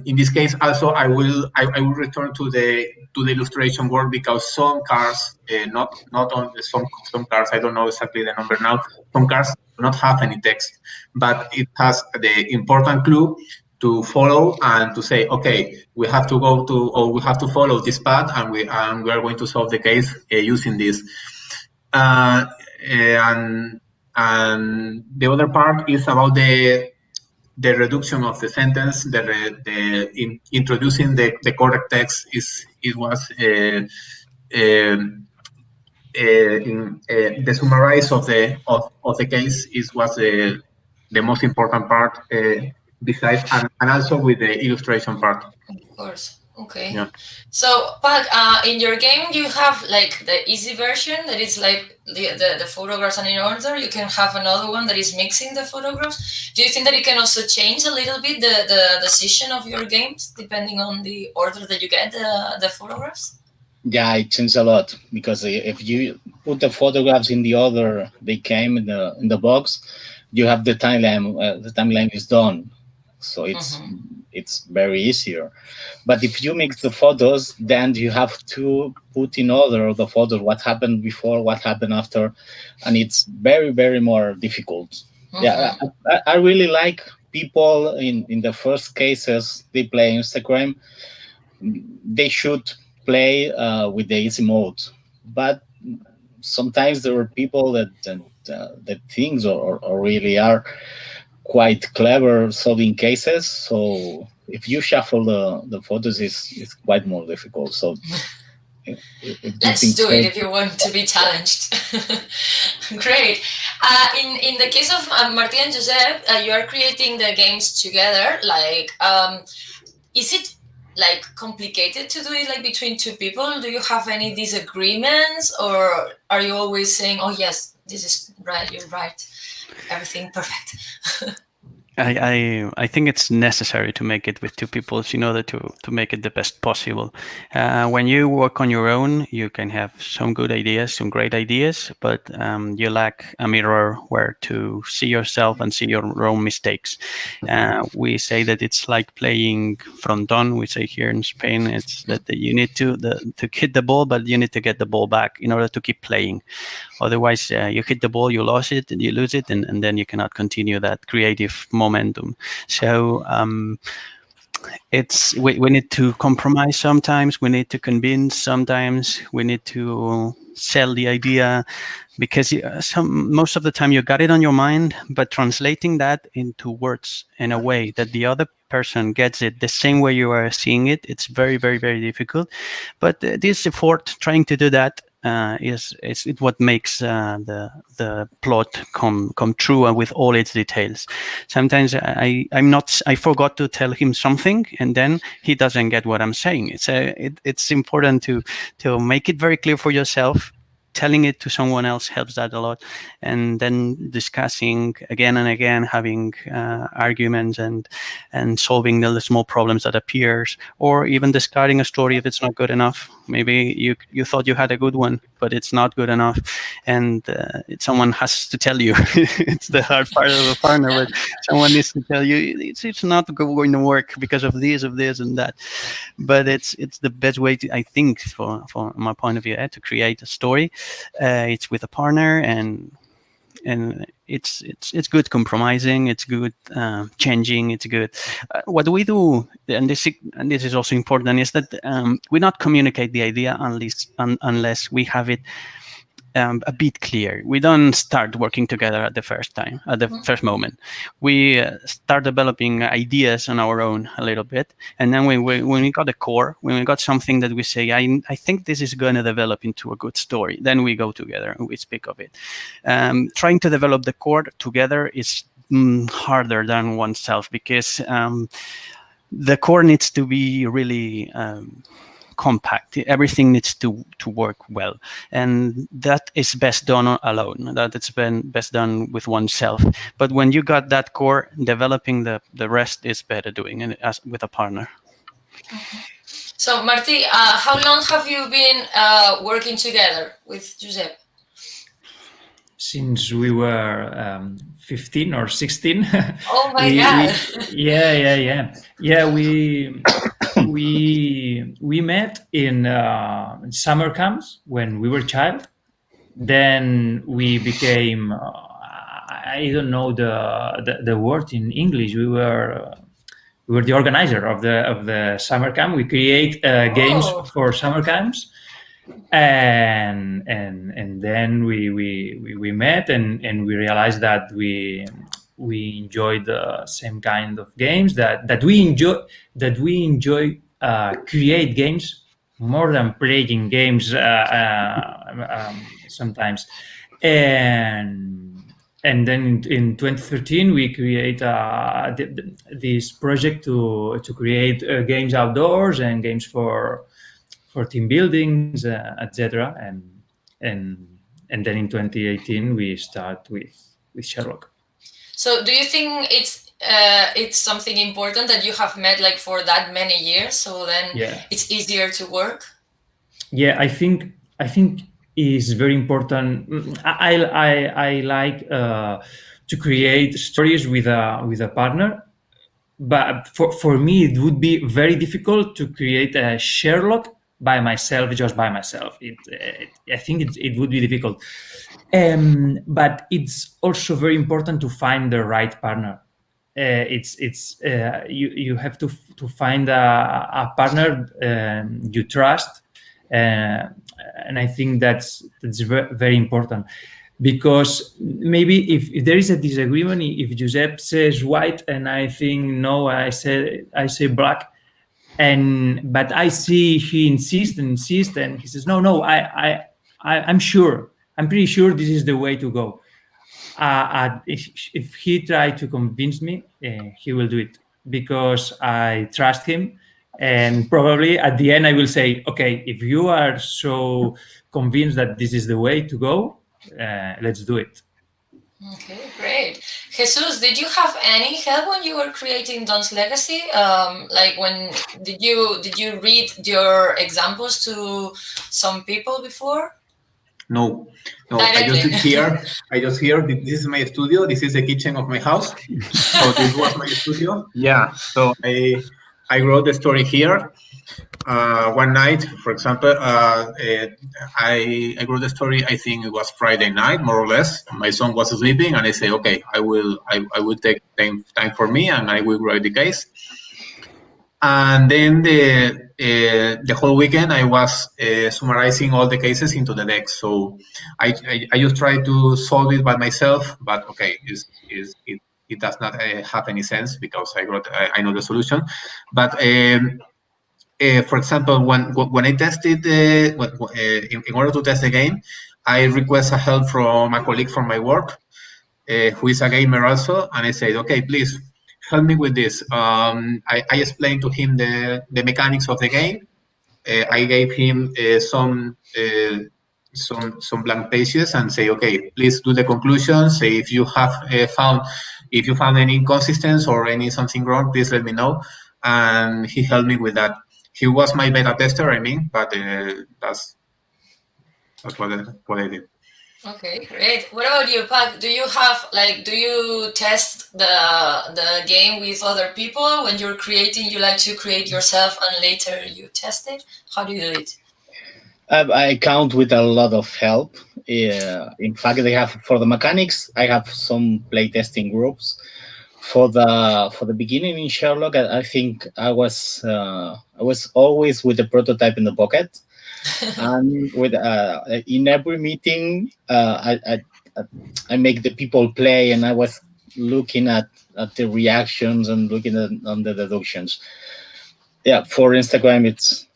In this case, also I will return to the illustration work, because some cards, not on some cards, I don't know exactly the number now. Some cards do not have any text, but it has the important clue to follow and to say, okay, we have to go to, or we have to follow this path, and we are going to solve the case using this. And the other part is about the reduction of the sentence, introducing the correct text. It was the summarize of the case was the most important part, besides, and also with the illustration part. Of course. Okay. Yeah. So, Pak, in your game, you have like the easy version that is like the photographs are in order. You can have another one that is mixing the photographs. Do you think that you can also change a little bit the decision of your games depending on the order that you get the photographs? Yeah, it changes a lot, because if you put the photographs in the order they came in the box, you have the timeline. The timeline is done, so it's very easier. But if you mix the photos, then you have to put in order the photos, what happened before, what happened after, and it's very, very more difficult. Yeah, I really like people in the first cases they play Instacrime. They should play with the easy mode, but sometimes there are people that things or really are quite clever solving cases. So if you shuffle the photos, it's quite more difficult. So let's do it if you want to be challenged. Great. In the case of Martí and Josep, you are creating the games together. Like, is it like complicated to do it like between two people? Do you have any disagreements, or are you always saying, "Oh yes, this is right, you're right, everything perfect"? I think it's necessary to make it with two people in order to make it the best possible. When you work on your own, you can have some good ideas, some great ideas, but you lack a mirror where to see yourself and see your own mistakes. We say that it's like playing frontón. We say here in Spain, it's that you need to hit the ball, but you need to get the ball back in order to keep playing. Otherwise, you hit the ball, you lose it, and then you cannot continue that creative momentum. So we need to compromise sometimes. We need to convince sometimes. We need to sell the idea, because most of the time you got it on your mind, but translating that into words in a way that the other person gets it the same way you are seeing it, it's very, very, very difficult. But this effort trying to do that is what makes the plot come true and with all its details. Sometimes I forgot to tell him something, and then he doesn't get what I'm saying. It's important to make it very clear for yourself. Telling it to someone else helps that a lot, and then discussing again and again, having arguments and solving the small problems that appears, or even discarding a story if it's not good enough. Maybe you thought you had a good one, but it's not good enough, and someone has to tell you. It's the hard part of a partner, but someone needs to tell you it's not going to work because of this, and that. But it's the best way to, I think, for my point of view, to create a story. It's with a partner, and it's good compromising. It's good changing. It's good. What we do, and this is also important, is that we not communicate the idea unless we have it a bit clear. We don't start working together at the first time, at the first moment. We start developing ideas on our own a little bit, and then when we got the core, when we got something that we say, I think this is going to develop into a good story, then we go together and we speak of it. Trying to develop the core together is harder than oneself, because the core needs to be really compact. Everything needs to work well, and that is best done alone. That it's been best done with oneself. But when you got that core, developing the rest is better doing it as with a partner. So Martí, how long have you been working together with Josep? Since we were 15 or 16. Oh my God! We met in summer camps when we were child. Then we became I don't know the word in English. We were the organizer of the summer camp. We create games for summer camps. And then we met and we realized that we enjoyed the same kind of games, that we enjoy create games more than playing games sometimes. And then in 2013 we create this project to create games outdoors and games for team buildings, etc. And then in 2018 we start with Sherlock. So do you think it's something important that you have met like for that many years, so then it's easier to work? Yeah, I think it's very important. I like to create stories with a partner, but for me it would be very difficult to create a Sherlock by myself. I think it would be difficult. But it's also very important to find the right partner. You have to find a partner you trust, and I think that's very important, because maybe if there is a disagreement, if Josep says white and I think no, I say black, but I see he insists, and he says no, I'm pretty sure this is the way to go. If he tried to convince me, he will do it because I trust him, and probably at the end I will say, okay, if you are so convinced that this is the way to go, let's do it. Okay, great. Jesus, did you have any help when you were creating Dawn's Legacy? Like when did you read your examples to some people before? No. I just hear this is my studio. This is the kitchen of my house. So this was my studio. Yeah. So I wrote the story here. One night, for example, I wrote the story. I think it was Friday night, more or less. My son was sleeping, and I say, okay, I will take time for me, and I will write the case. And then the whole weekend I was summarizing all the cases into the deck. So I just try to solve it by myself, but okay, it does not have any sense because I know the solution. But for example, when I tested in order to test the game, I request a help from a colleague from my work who is a gamer also, and I said, okay, please help me with this. I explained to him the mechanics of the game. I gave him some blank pages and say, okay, please do the conclusions. Say if you have found any inconsistency or any something wrong, please let me know. And he helped me with that. He was my beta tester, but that's what I did. Okay, great. What about you, Pak? Do you test the game with other people when you're creating? You like to create yourself and later you test it? How do you do it? I count with a lot of help. In fact, for the mechanics, I have some playtesting groups. For the beginning in Sherlock, I think I was always with the prototype in the pocket. And with in every meeting, I make the people play, and I was looking at the reactions and looking on the deductions. Yeah, for Instagram, it's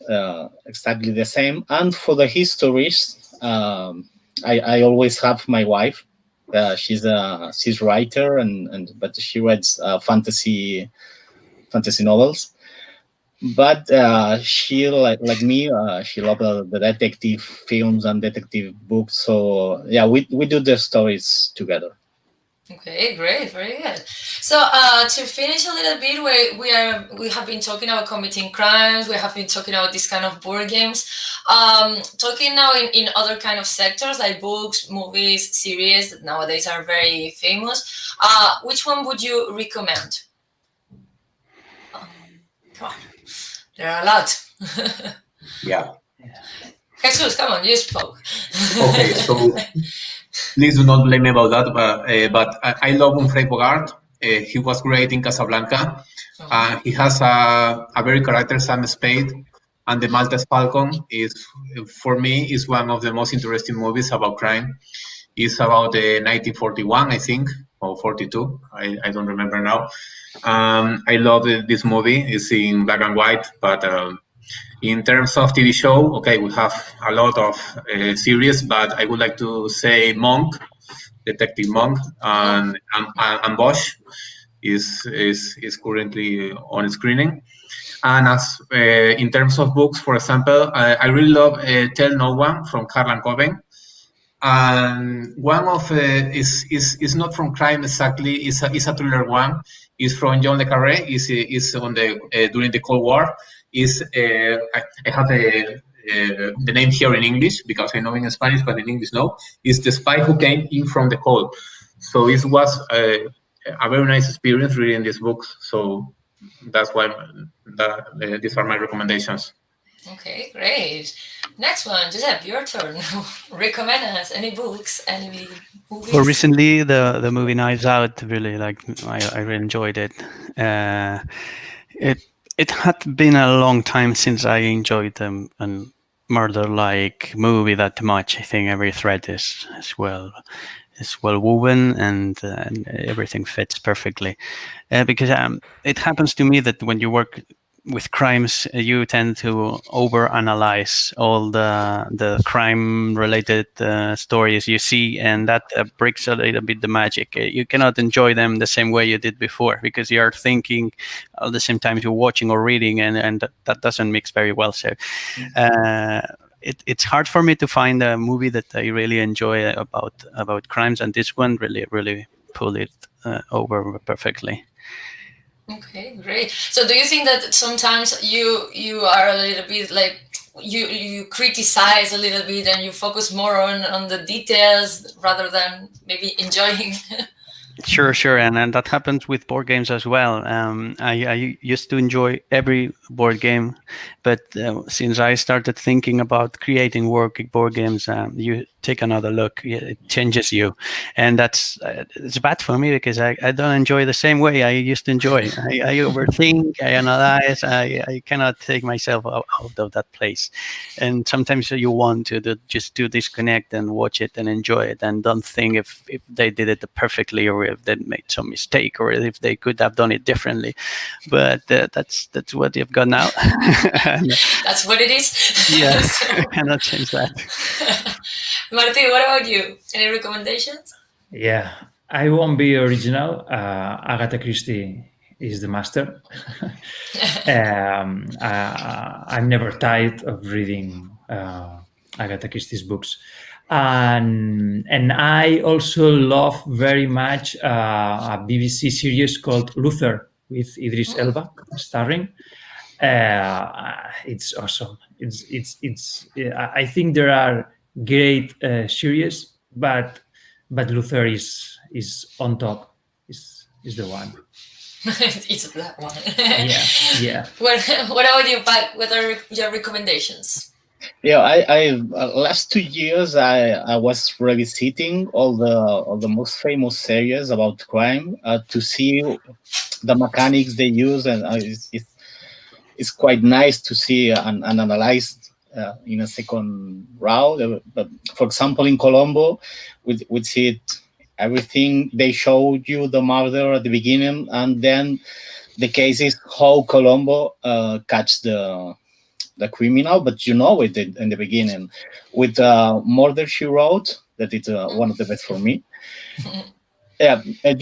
exactly the same. And for the histories, I always have my wife. She's a writer, but she writes fantasy novels. But she like me, she loved the detective films and detective books. So yeah, we do the stories together. Okay, great, very good. So to finish a little bit, we have been talking about committing crimes. We have been talking about this kind of board games. Talking now in other kind of sectors like books, movies, series that nowadays are very famous. Which one would you recommend? Come on, there are a lot. Yeah. Jesus, come on, you spoke. Okay, so please do not blame me about that, but I love Humphrey Bogart. He was great in Casablanca. He has a very character, Sam Spade, and The Maltese Falcon is, for me, is one of the most interesting movies about crime. It's about 1941, I think, or 42. I don't remember now. I love this movie. It's in black and white, but in terms of TV show, okay, we have a lot of series, but I would like to say Monk, Detective Monk, and Bosch is currently on screening. And as in terms of books, for example, I really love Tell No One from Harlan Coben. And one of is not from crime exactly. Is a thriller one. Is from John le Carré. Is on the during the Cold War. Is I have the name here in English because I know in Spanish, but in English no. Is The Spy Who Came In From the Cold. So it was a very nice experience reading these books. So that's why these are my recommendations. Okay, great. Next one, Josep, your turn. Recommend us any books, any movies. Well, recently the movie Knives Out really I really enjoyed it. It had been a long time since I enjoyed a murder-like movie that much. I think every thread is well woven and everything fits perfectly. Because it happens to me that when you work with crimes, you tend to overanalyze all the crime-related stories you see, and that breaks a little bit the magic. You cannot enjoy them the same way you did before because you are thinking at the same time you're watching or reading, and that doesn't mix very well. So it's hard for me to find a movie that I really enjoy about crimes, and this one really pulled it over perfectly. Okay, great. So do you think that sometimes you are a little bit like you criticize a little bit and you focus more on the details rather than maybe enjoying? Sure, and that happens with board games as well. I used to enjoy every board game, but since I started thinking about creating board games, you take another look. It changes you, and it's bad for me because I don't enjoy the same way I used to enjoy. I overthink, I analyze, I cannot take myself out of that place, and sometimes you want to just disconnect and watch it and enjoy it, and don't think if they did it perfectly or if they made some mistake or if they could have done it differently. But that's what you've got now. That's what it is. Yeah, I cannot change that. Martí, what about you? Any recommendations? Yeah, I won't be original. Agatha Christie is the master. I'm never tired of reading Agatha Christie's books. And I also love very much a BBC series called Luther with Idris Elba starring. It's awesome. I think there are great series, but Luther is on top. Is the one. It's that one. Yeah. What about you, Pak? What are your recommendations? Yeah, I last 2 years I was revisiting all the most famous series about crime to see the mechanics they use, and it's quite nice to see and analyze in a second round. But for example, in Colombo, we see it everything. They showed you the murder at the beginning, and then the case is how Colombo catch the criminal, but you know it in the beginning. With Murder She Wrote, that is one of the best for me. Yeah, and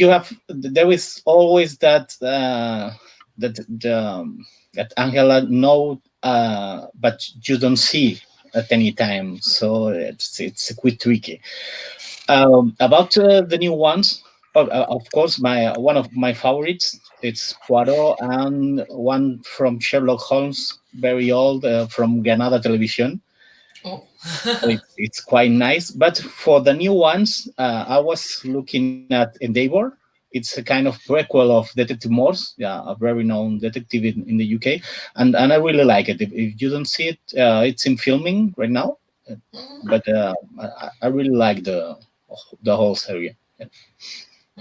there is always that that Angela know, but you don't see at any time. So it's quite tricky. About the new ones, of course, one of my favorites. It's Poirot and one from Sherlock Holmes, very old, from Granada Television. Oh. It's quite nice. But for the new ones, I was looking at Endeavour. It's a kind of prequel of Detective Morse, yeah, a very known detective in the UK, and I really like it. If you don't see it, it's in filming right now, but I really like the whole series. Yeah.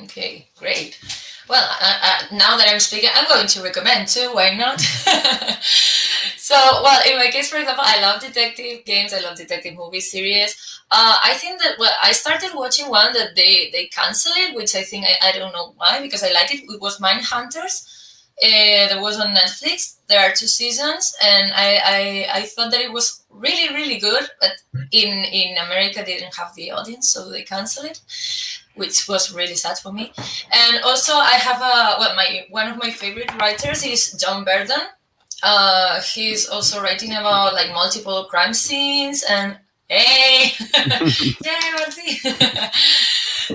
Okay, great. Well, now that I'm speaking, I'm going to recommend too. Why not? So, well, in my case, for example, I love detective games. I love detective movie series. I think that, well, I started watching one that they canceled it, which I think I don't know why, because I liked it. It was Mindhunters. That was on Netflix. There are 2 seasons, and I thought that it was really, really good. But in America, they didn't have the audience, so they canceled it, which was really sad for me. And also, I have one of my favorite writers is John Burden. He's also writing about like multiple crime scenes and hey, yay, Martí.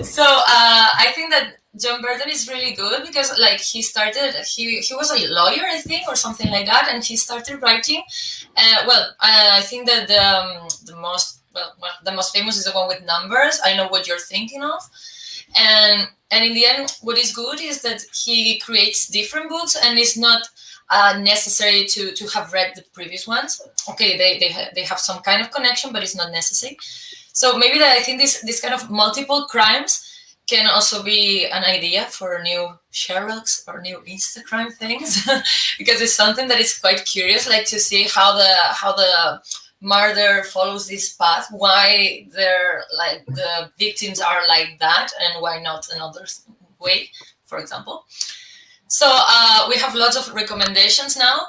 So I think that John Burden is really good because like he was a lawyer, I think, or something like that, and he started writing. I think that the most famous is the one with Numbers. I Know What You're Thinking Of. And in the end, what is good is that he creates different books, and it's not necessary to have read the previous ones. Okay, they have some kind of connection, but it's not necessary. So maybe that I think this kind of multiple crimes can also be an idea for new Sherlocks or new Instacrime things, because it's something that is quite curious, like to see how the murder follows this path, why the victims are like that, and why not another way, for example. So we have lots of recommendations now.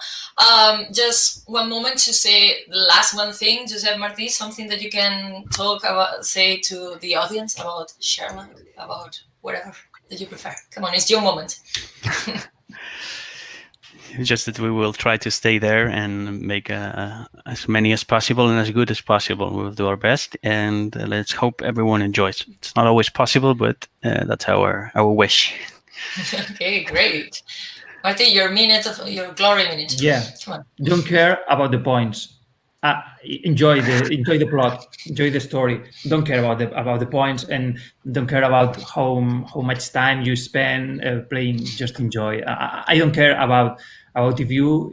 Just one moment to say the last one thing, Josep, Martí, something that you can talk about, say to the audience about Sherlock, about whatever that you prefer. Come on, it's your moment. Just that we will try to stay there and make as many as possible and as good as possible. We'll do our best, and let's hope everyone enjoys. It's not always possible, but that's our wish. Okay, great. Martí, your glory minute. Yeah. Come on. Don't care about the points. Enjoy the plot. Enjoy the story. Don't care about the points, and don't care about how much time you spend playing. Just enjoy. I don't care about if you.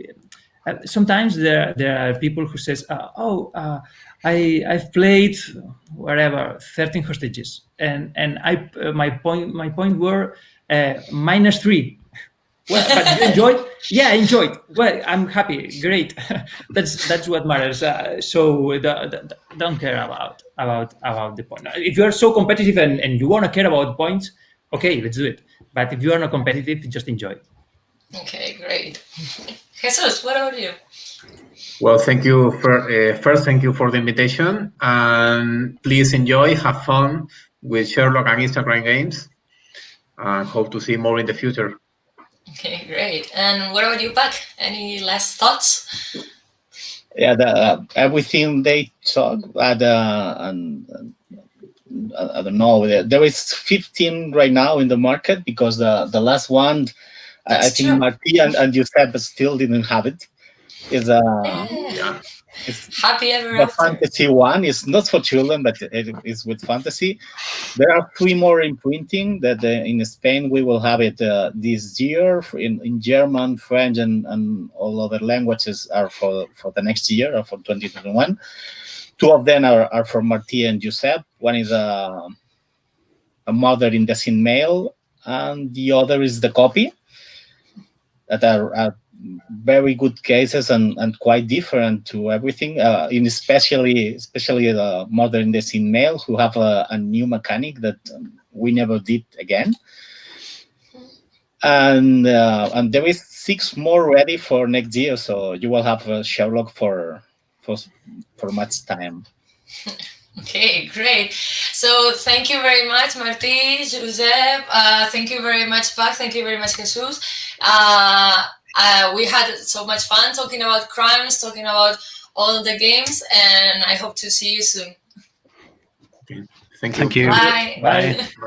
Sometimes there are people who says, I've played whatever 13 hostages, and my point were -3. Well, but you enjoyed? Yeah, I enjoyed. Well, I'm happy. Great. That's what matters. So don't care about the point. If you are so competitive and you want to care about points, okay, let's do it. But if you are not competitive, just enjoy. Okay, great. Jesus, what about you? Well, thank you first. Thank you for the invitation, and please enjoy, have fun with Sherlock and Instagram games, and hope to see more in the future. Okay, great. And what about you, Pak? Any last thoughts? Yeah, everything they talk, and I don't know. There is 15 right now in the market because the last one, I think Martí and Josep still didn't have it. It's Happy ever the after. fantasy one is not for children, but it is with fantasy. There are 3 more in printing that in Spain we will have it this year in German, French, and all other languages are for the next year or for 2021. 2 of them are for Martí and Josep. One is a mother in the scene mail, and the other is the copy. That are very good cases and quite different to everything. In especially the mother in the scene mail, who have a new mechanic that we never did again. And there is 6 more ready for next year, so you will have Sherlock for much time. Okay, great. So thank you very much, Martí, Josep. Thank you very much, Pak. Thank you very much, Jesus. We had so much fun talking about crimes, talking about all the games, and I hope to see you soon. Okay. Thank you. Thank you. Bye. Bye. Bye.